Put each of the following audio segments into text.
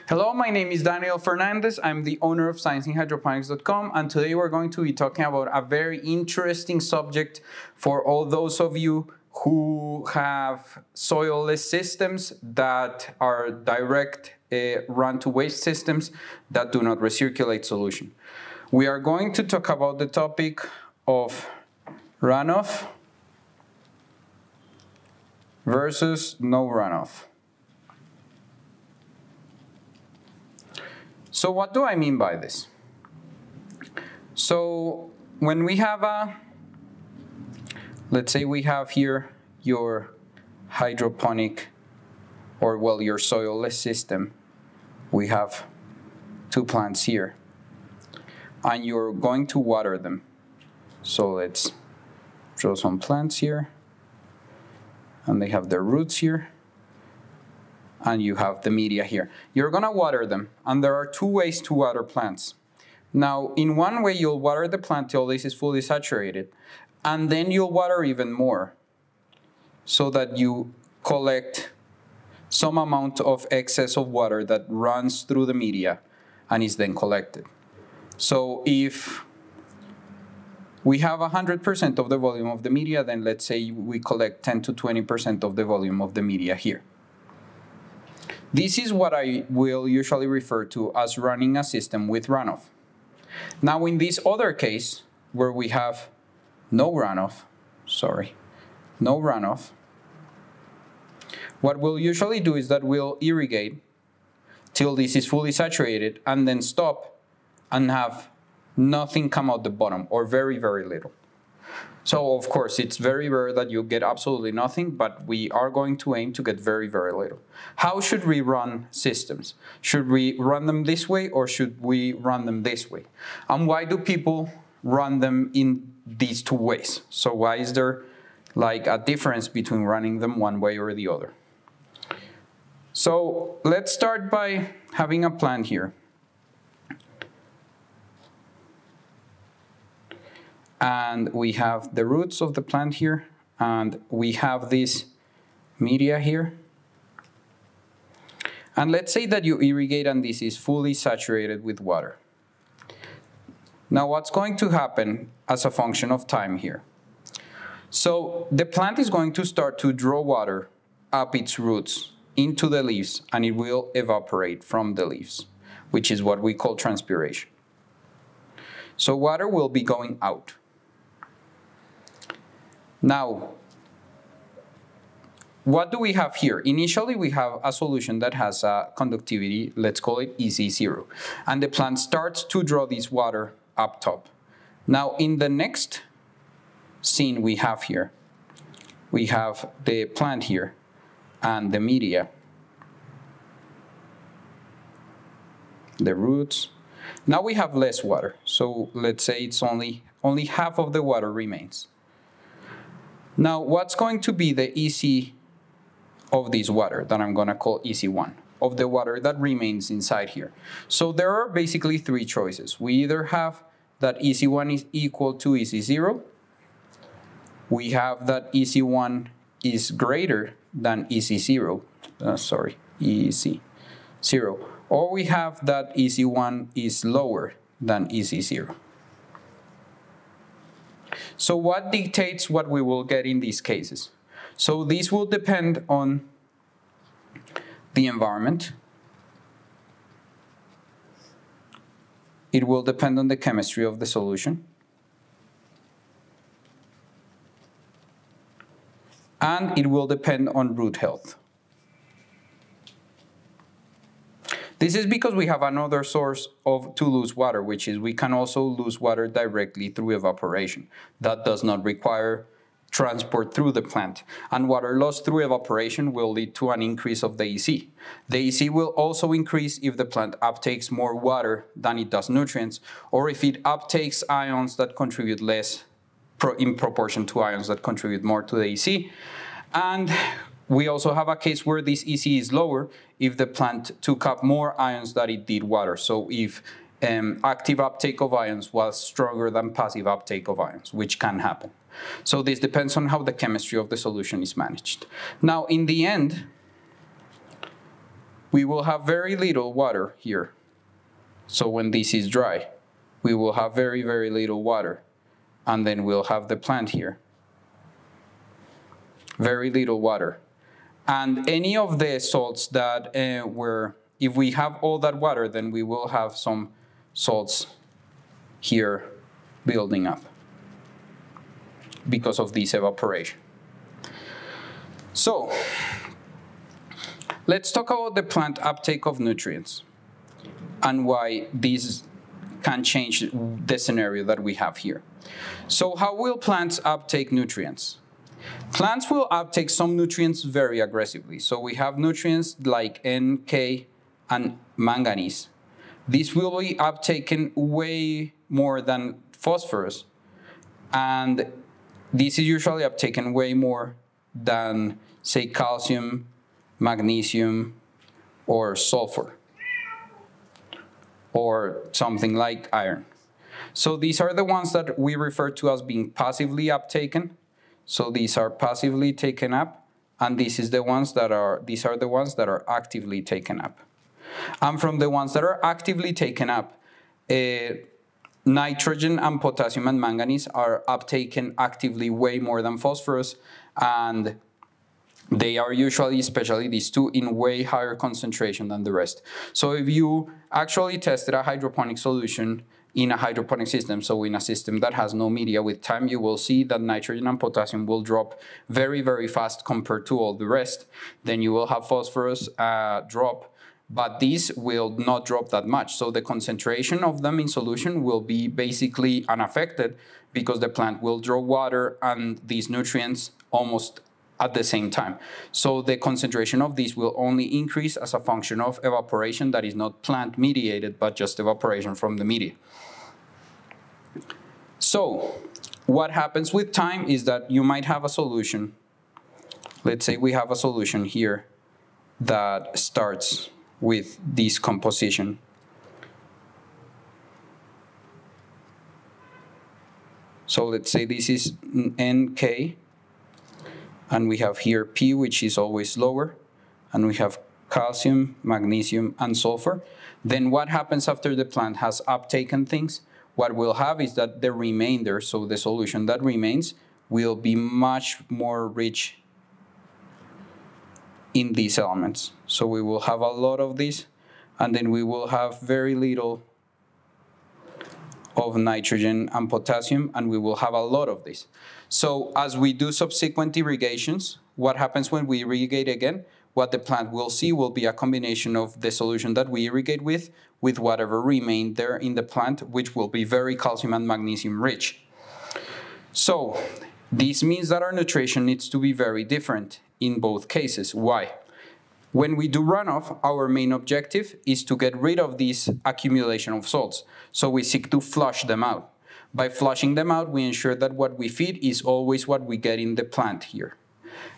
Hello, my name is Daniel Fernandez. I'm the owner of scienceinhydroponics.com, and today we're going to be talking about a very interesting subject for all those of you who have soilless systems that are direct run-to-waste systems that do not recirculate solution. We are going to talk about the topic of runoff versus no runoff. So what do I mean by this? So when we have let's say we have here your hydroponic, or well, your soilless system. We have two plants here, and you're going to water them. So let's draw some plants here, and they have their roots here, and you have the media here. You're gonna water them, and there are two ways to water plants. Now, in one way, you'll water the plant till this is fully saturated, and then you'll water even more so that you collect some amount of excess of water that runs through the media and is then collected. So if we have 100% of the volume of the media, then let's say we collect 10 to 20% of the volume of the media here. This is what I will usually refer to as running a system with runoff. Now, in this other case, where we have no runoff, what we'll usually do is that we'll irrigate till this is fully saturated and then stop and have nothing come out the bottom, or very, very little. So of course, it's very rare that you get absolutely nothing, but we are going to aim to get very, very little. How should we run systems? Should we run them this way, or should we run them this way? And why do people run them in these two ways? So why is there like a difference between running them one way or the other? So let's start by having a plant here. And we have the roots of the plant here, and we have this media here. And let's say that you irrigate and this is fully saturated with water. Now, what's going to happen as a function of time here? So the plant is going to start to draw water up its roots into the leaves, and it will evaporate from the leaves, which is what we call transpiration. So water will be going out. Now, what do we have here? Initially, we have a solution that has a conductivity, let's call it EC0, and the plant starts to draw this water up top. Now, in the next scene we have here, we have the plant here and the media, the roots. Now we have less water, so let's say it's only half of the water remains. Now, what's going to be the EC of this water that I'm going to call EC1, of the water that remains inside here? So there are basically three choices. We either have that EC1 is equal to EC0, we have that EC1 is greater than EC0, EC0, or we have that EC1 is lower than EC0. So what dictates what we will get in these cases? So this will depend on the environment. It will depend on the chemistry of the solution. And it will depend on root health. This is because we have another source to lose water, which is we can also lose water directly through evaporation. That does not require transport through the plant. And water lost through evaporation will lead to an increase of the EC. The EC will also increase if the plant uptakes more water than it does nutrients, or if it uptakes ions that contribute less in proportion to ions that contribute more to the EC. And we also have a case where this EC is lower if the plant took up more ions than it did water. So if active uptake of ions was stronger than passive uptake of ions, which can happen. So this depends on how the chemistry of the solution is managed. Now, in the end, we will have very little water here. So when this is dry, we will have very, very little water. And then we'll have the plant here. Very little water. And any of the salts that if we have all that water, then we will have some salts here building up because of this evaporation. So let's talk about the plant uptake of nutrients and why these can change the scenario that we have here. So how will plants uptake nutrients? Plants will uptake some nutrients very aggressively. So we have nutrients like N, K, and manganese. These will be uptaken way more than phosphorus. And this is usually uptaken way more than, say, calcium, magnesium, or sulfur, or something like iron. So these are the ones that we refer to as being passively uptaken. So these are passively taken up, and these are the ones that are actively taken up. And from the ones that are actively taken up, nitrogen and potassium and manganese are uptaken actively way more than phosphorus, and they are usually, especially these two, in way higher concentration than the rest. So if you actually tested a hydroponic solution in a hydroponic system, so in a system that has no media, with time you will see that nitrogen and potassium will drop very, very fast compared to all the rest. Then you will have phosphorus drop, but these will not drop that much. So the concentration of them in solution will be basically unaffected because the plant will draw water and these nutrients almost at the same time. So the concentration of these will only increase as a function of evaporation that is not plant mediated, but just evaporation from the media. So what happens with time is that you might have a solution. Let's say we have a solution here that starts with this composition. So let's say this is NK, and we have here P, which is always lower, and we have calcium, magnesium, and sulfur. Then what happens after the plant has uptaken things? What we'll have is that the remainder, so the solution that remains, will be much more rich in these elements. So we will have a lot of these, and then we will have very little of nitrogen and potassium, and we will have a lot of this. So as we do subsequent irrigations, what happens when we irrigate again? What the plant will see will be a combination of the solution that we irrigate with whatever remained there in the plant, which will be very calcium and magnesium rich. So this means that our nutrition needs to be very different in both cases. Why? When we do runoff, our main objective is to get rid of this accumulation of salts. So we seek to flush them out. By flushing them out, we ensure that what we feed is always what we get in the plant here.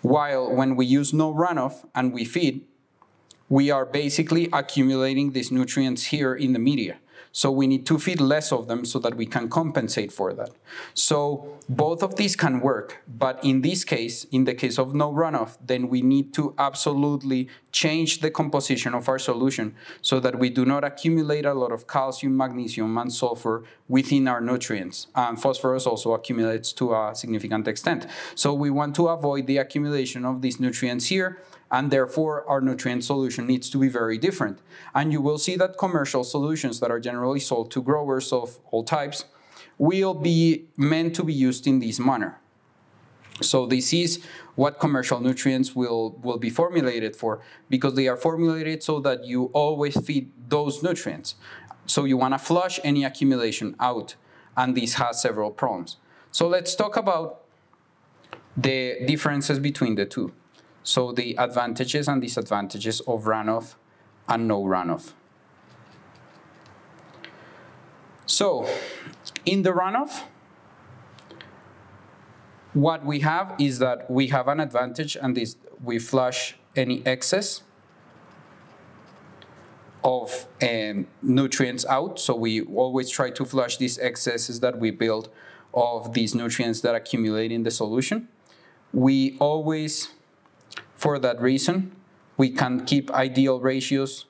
While when we use no runoff and we feed, we are basically accumulating these nutrients here in the media. So we need to feed less of them so that we can compensate for that. So both of these can work, but in this case, in the case of no runoff, then we need to absolutely change the composition of our solution so that we do not accumulate a lot of calcium, magnesium, and sulfur within our nutrients. And phosphorus also accumulates to a significant extent. So we want to avoid the accumulation of these nutrients here, and therefore our nutrient solution needs to be very different. And you will see that commercial solutions that are generally sold to growers of all types will be meant to be used in this manner. So this is what commercial nutrients will be formulated for, because they are formulated so that you always feed those nutrients. So you want to flush any accumulation out, and this has several problems. So let's talk about the differences between the two. So the advantages and disadvantages of runoff and no runoff. So in the runoff, what we have is that we have an advantage, and this, we flush any excess of nutrients out. So we always try to flush these excesses that we build of these nutrients that accumulate in the solution. We always, for that reason, We can keep ideal ratios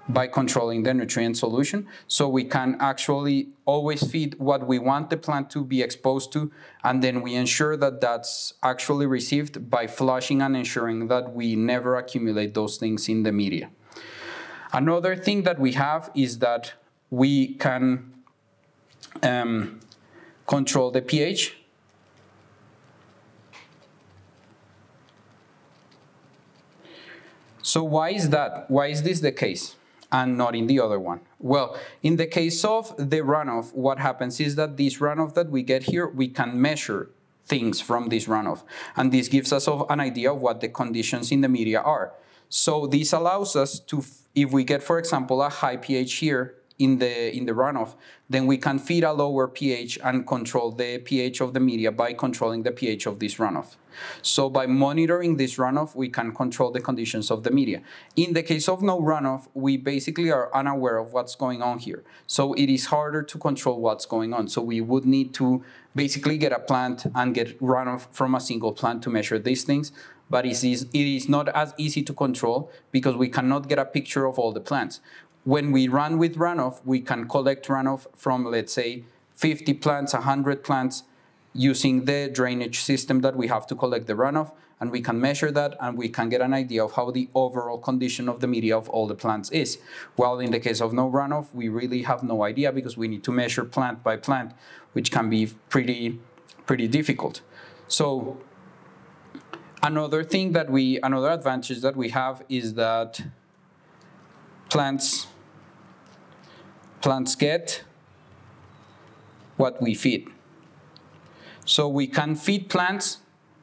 by controlling the nutrient solution. So we can actually always feed what we want the plant to be exposed to, and then we ensure that that's actually received by flushing and ensuring that we never accumulate those things in the media. Another thing that we have is that we can control the pH. So why is that? Why is this the case and not in the other one? Well, in the case of the runoff, what happens is that this runoff that we get here, we can measure things from this runoff. And this gives us an idea of what the conditions in the media are. So this allows us to, if we get, for example, a high pH here in the runoff, then we can feed a lower pH and control the pH of the media by controlling the pH of this runoff. So by monitoring this runoff, we can control the conditions of the media. In the case of no runoff, we basically are unaware of what's going on here. So it is harder to control what's going on. So we would need to basically get a plant and get runoff from a single plant to measure these things. But it is not as easy to control because we cannot get a picture of all the plants. When we run with runoff, we can collect runoff from, let's say, 50 plants, 100 plants, using the drainage system that we have to collect the runoff, and we can measure that, and we can get an idea of how the overall condition of the media of all the plants is. While in the case of no runoff, we really have no idea because we need to measure plant by plant, which can be pretty difficult. So another advantage that we have is that plants get what we feed. So we can feed plants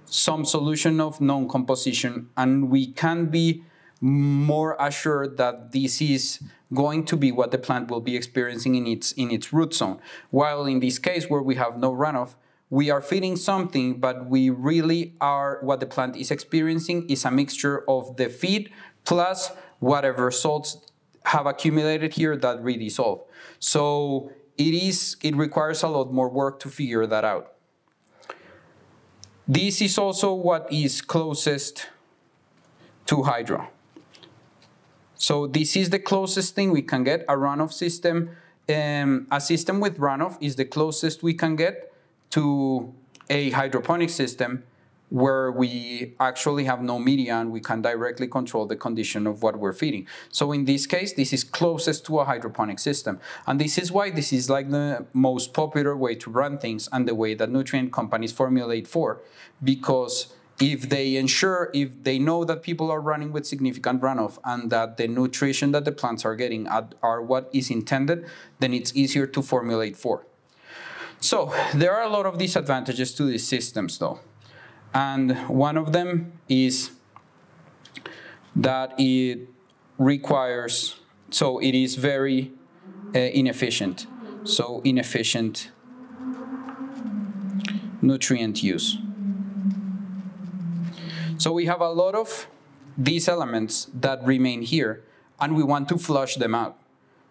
some solution of known composition, and we can be more assured that this is going to be what the plant will be experiencing in its root zone. While in this case where we have no runoff, we are feeding something, but we really are, what the plant is experiencing is a mixture of the feed plus whatever salts have accumulated here that redissolve. So it requires a lot more work to figure that out. This is also what is closest to hydro. So this is the closest thing we can get, a runoff system. A system with runoff is the closest we can get to a hydroponic system where we actually have no media and we can directly control the condition of what we're feeding. So in this case, this is closest to a hydroponic system. And this is why this is like the most popular way to run things and the way that nutrient companies formulate for. Because if they know that people are running with significant runoff and that the nutrition that the plants are getting are what is intended, then it's easier to formulate for. So there are a lot of disadvantages to these systems though. And one of them is that it is very inefficient. So inefficient nutrient use. So we have a lot of these elements that remain here and we want to flush them out.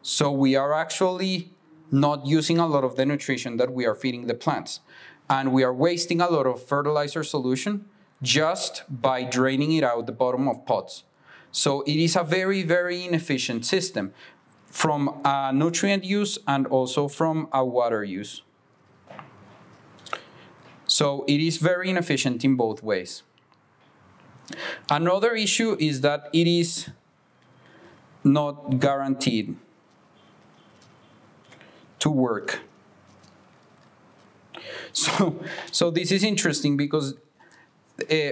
So we are actually not using a lot of the nutrition that we are feeding the plants. And we are wasting a lot of fertilizer solution just by draining it out the bottom of pots. So it is a very, very inefficient system from a nutrient use and also from a water use. So it is very inefficient in both ways. Another issue is that it is not guaranteed to work. So this is interesting because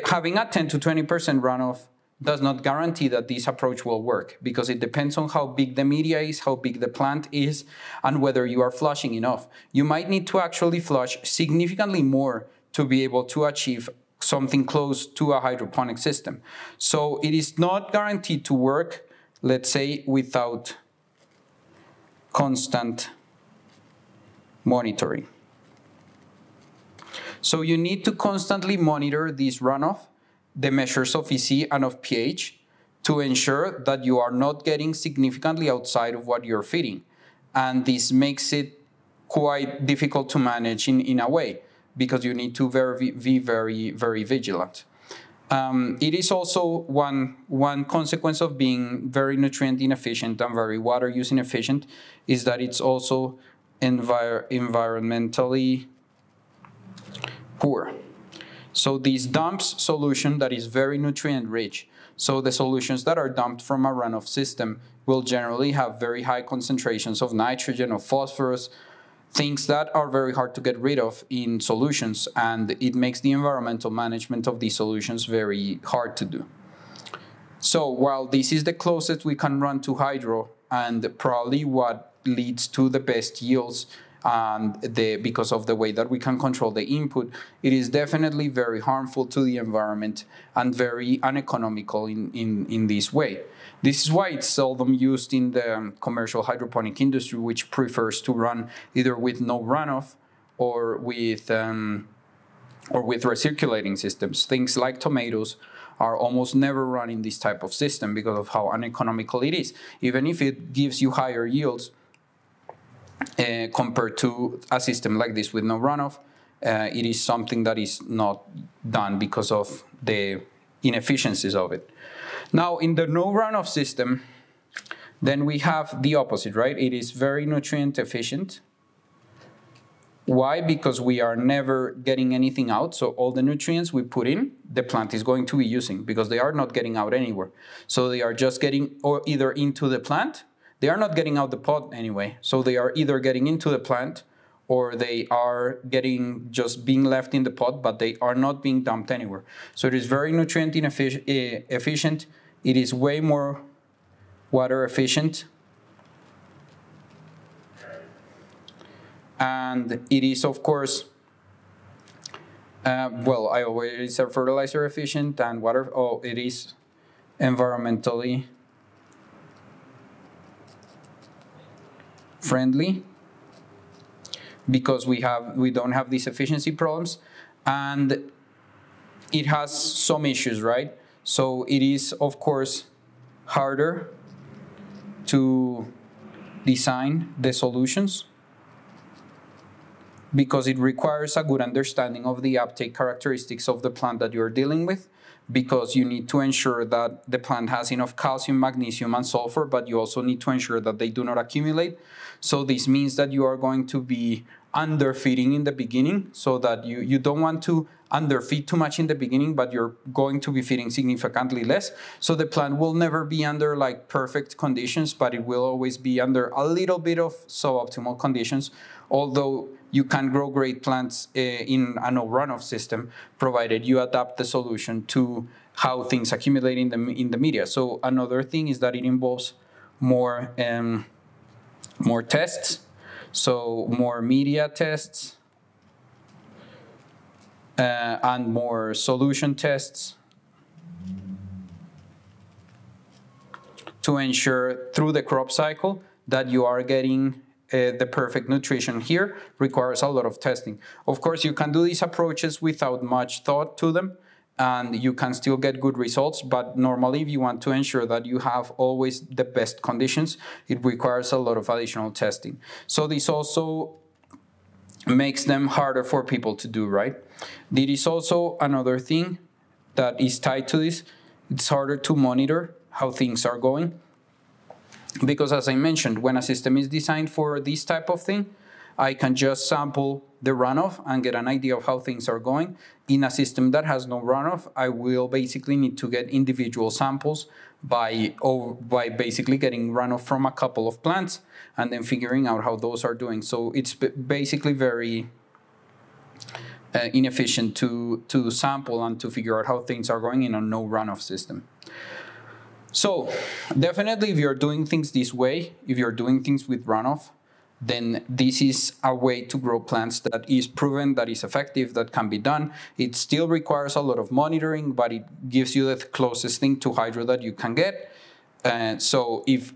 having a 10 to 20% runoff does not guarantee that this approach will work because it depends on how big the media is, how big the plant is, and whether you are flushing enough. You might need to actually flush significantly more to be able to achieve something close to a hydroponic system. So it is not guaranteed to work, let's say, without constant monitoring. So you need to constantly monitor this runoff, the measures of EC and of pH, to ensure that you are not getting significantly outside of what you're feeding. And this makes it quite difficult to manage in a way, because you need to be very, very vigilant. It is also one consequence of being very nutrient inefficient and very water use inefficient is that it's also environmentally poor. So this dumps solution that is very nutrient rich. So the solutions that are dumped from a runoff system will generally have very high concentrations of nitrogen, of phosphorus, things that are very hard to get rid of in solutions, and it makes the environmental management of these solutions very hard to do. So while this is the closest we can run to hydro and probably what leads to the best yields and because of the way that we can control the input, it is definitely very harmful to the environment and very uneconomical in this way. This is why it's seldom used in the commercial hydroponic industry, which prefers to run either with no runoff or with recirculating systems. Things like tomatoes are almost never run in this type of system because of how uneconomical it is. Even if it gives you higher yields compared to a system like this with no runoff, it is something that is not done because of the inefficiencies of it. Now, in the no runoff system, then we have the opposite, right? It is very nutrient efficient. Why? Because we are never getting anything out. So all the nutrients we put in, the plant is going to be using because they are not getting out anywhere. So they are just getting either into the plant. They are not getting out the pot anyway. So they are either getting into the plant or they are getting just being left in the pot, but they are not being dumped anywhere. So it is very nutrient efficient. It is way more water efficient. And it is, of course, well, I already said fertilizer efficient and water. Oh, it is environmentally friendly because we don't have these efficiency problems, and it has some issues, right? So it is, of course, harder to design the solutions because it requires a good understanding of the uptake characteristics of the plant that you're dealing with, because you need to ensure that the plant has enough calcium, magnesium, and sulfur, but you also need to ensure that they do not accumulate. So this means that you are going to be underfeeding in the beginning, so that you don't want to underfeed too much in the beginning, but you're going to be feeding significantly less. So the plant will never be under like perfect conditions, but it will always be under a little bit of suboptimal conditions, although you can grow great plants in a no runoff system, provided you adapt the solution to how things accumulate in the media. So another thing is that it involves more tests, so more media tests and more solution tests to ensure through the crop cycle that you are getting the perfect nutrition. Here requires a lot of testing. Of course, you can do these approaches without much thought to them, and you can still get good results, but normally if you want to ensure that you have always the best conditions, it requires a lot of additional testing. So this also makes them harder for people to do, right? There is also another thing that is tied to this. It's harder to monitor how things are going, because as I mentioned, when a system is designed for this type of thing, I can just sample the runoff and get an idea of how things are going. In a system that has no runoff, I will basically need to get individual samples by basically getting runoff from a couple of plants and then figuring out how those are doing. So it's basically very inefficient to sample and to figure out how things are going in a no runoff system. So definitely if you're doing things this way, if you're doing things with runoff, then this is a way to grow plants that is proven, that is effective, that can be done. It still requires a lot of monitoring, but it gives you the closest thing to hydro that you can get. So if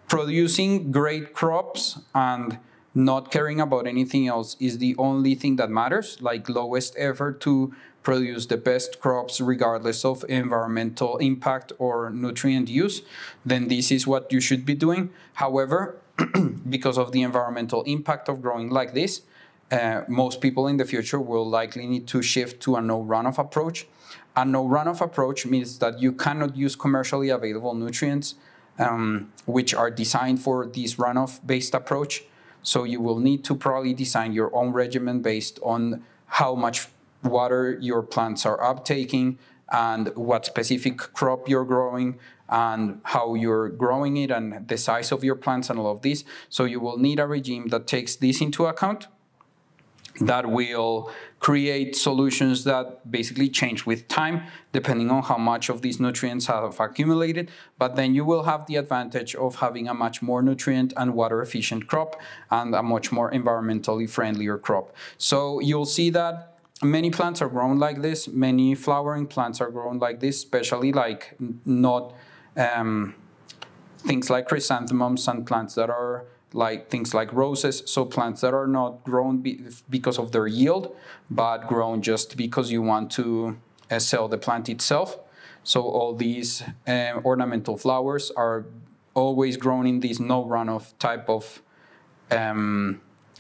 producing great crops and not caring about anything else is the only thing that matters, like lowest effort to produce the best crops regardless of environmental impact or nutrient use, then this is what you should be doing. However, because of the environmental impact of growing like this, most people in the future will likely need to shift to a no runoff approach. A no runoff approach means that you cannot use commercially available nutrients which are designed for this runoff-based approach. So you will need to probably design your own regimen based on how much water your plants are uptaking and what specific crop you're growing and how you're growing it and the size of your plants and all of this. So you will need a regime that takes this into account, that will create solutions that basically change with time, depending on how much of these nutrients have accumulated. But then you will have the advantage of having a much more nutrient and water efficient crop and a much more environmentally friendlier crop. So you'll see that many plants are grown like this. Many flowering plants are grown like this, especially like not things like chrysanthemums and plants that are like things like roses, so plants that are not grown because of their yield, but grown just because you want to sell the plant itself. So all these ornamental flowers are always grown in this no runoff type of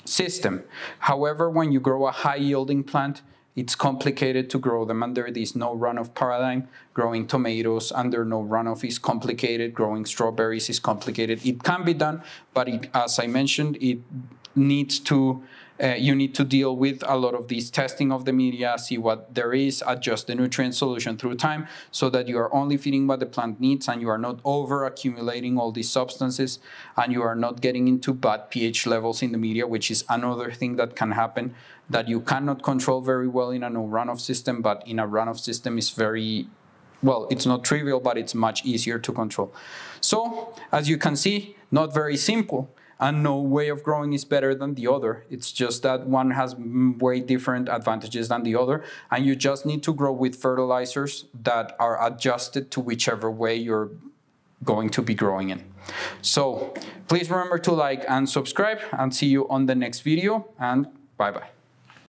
system. However, when you grow a high yielding plant, it's complicated to grow them under this no runoff paradigm. Growing tomatoes under no runoff is complicated. Growing strawberries is complicated. It can be done, but as I mentioned, it needs to you need to deal with a lot of this testing of the media, see what there is, adjust the nutrient solution through time so that you are only feeding what the plant needs and you are not over accumulating all these substances and you are not getting into bad pH levels in the media, which is another thing that can happen that you cannot control very well in a no runoff system, but in a runoff system is very, well, it's not trivial, but it's much easier to control. So as you can see, not very simple. And no way of growing is better than the other. It's just that one has way different advantages than the other. And you just need to grow with fertilizers that are adjusted to whichever way you're going to be growing in. So please remember to like and subscribe and see you on the next video and bye-bye.